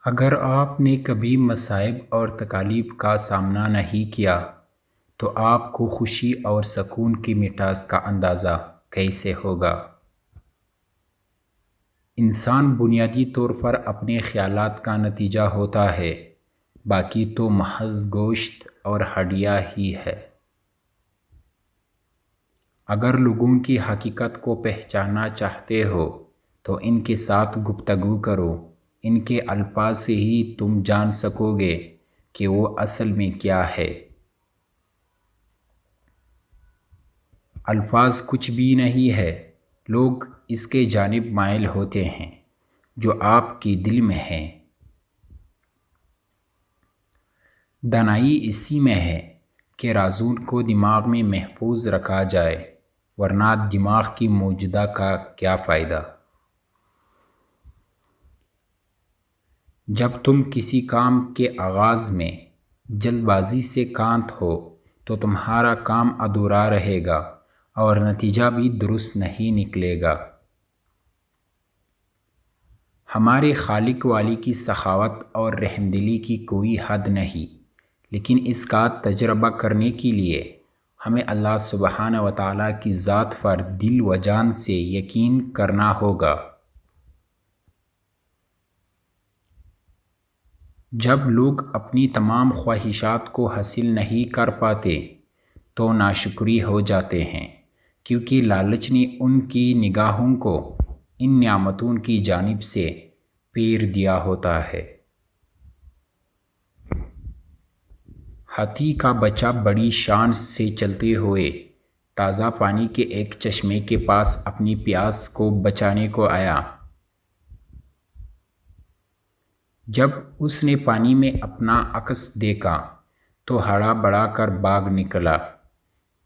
اگر آپ نے کبھی مصائب اور تکالیف کا سامنا نہیں کیا تو آپ کو خوشی اور سکون کی مٹاس کا اندازہ کیسے ہوگا؟ انسان بنیادی طور پر اپنے خیالات کا نتیجہ ہوتا ہے، باقی تو محض گوشت اور ہڈیاں ہی ہے۔ اگر لوگوں کی حقیقت کو پہچاننا چاہتے ہو تو ان کے ساتھ گفتگو کرو، ان کے الفاظ سے ہی تم جان سکو گے کہ وہ اصل میں کیا ہے۔ الفاظ کچھ بھی نہیں ہے، لوگ اس کے جانب مائل ہوتے ہیں جو آپ کے دل میں ہے۔ دانائی اسی میں ہے کہ رازوں کو دماغ میں محفوظ رکھا جائے، ورنہ دماغ کی موجودہ کا کیا فائدہ؟ جب تم کسی کام کے آغاز میں جلد بازی سے کانت ہو تو تمہارا کام ادھورا رہے گا اور نتیجہ بھی درست نہیں نکلے گا۔ ہمارے خالق والی کی سخاوت اور رحمدلی کی کوئی حد نہیں، لیکن اس کا تجربہ کرنے کے لیے ہمیں اللہ سبحانہ و تعالیٰ کی ذات پر دل و جان سے یقین کرنا ہوگا۔ جب لوگ اپنی تمام خواہشات کو حاصل نہیں کر پاتے تو ناشکری ہو جاتے ہیں، کیونکہ لالچ نے ان کی نگاہوں کو ان نعمتوں کی جانب سے پھیر دیا ہوتا ہے۔ ہاتھی کا بچہ بڑی شان سے چلتے ہوئے تازہ پانی کے ایک چشمے کے پاس اپنی پیاس کو بجھانے کو آیا۔ جب اس نے پانی میں اپنا عکس دیکھا تو ہڑا بڑا کر بھاگ نکلا۔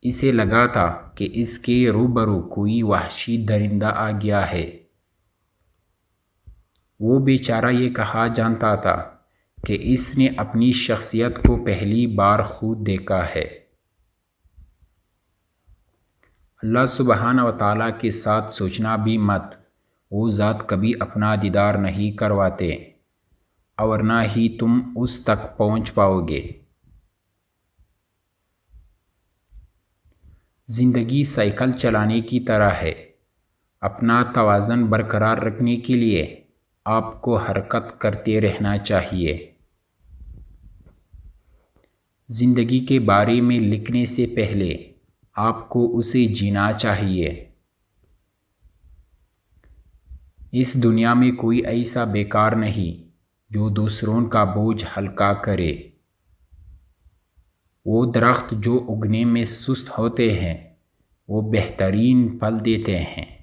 اسے لگا تھا کہ اس کے روبرو کوئی وحشی درندہ آ گیا ہے۔ وہ بیچارہ یہ کہا جانتا تھا کہ اس نے اپنی شخصیت کو پہلی بار خود دیکھا ہے۔ اللہ سبحانہ و تعالیٰ کے ساتھ سوچنا بھی مت، وہ ذات کبھی اپنا دیدار نہیں کرواتے اور نہ ہی تم اس تک پہنچ پاؤ گے۔ زندگی سائیکل چلانے کی طرح ہے، اپنا توازن برقرار رکھنے کے لیے آپ کو حرکت کرتے رہنا چاہیے۔ زندگی کے بارے میں لکھنے سے پہلے آپ کو اسے جینا چاہیے۔ اس دنیا میں کوئی ایسا بیکار نہیں جو دوسروں کا بوجھ ہلکا کرے۔ وہ درخت جو اگنے میں سست ہوتے ہیں وہ بہترین پھل دیتے ہیں۔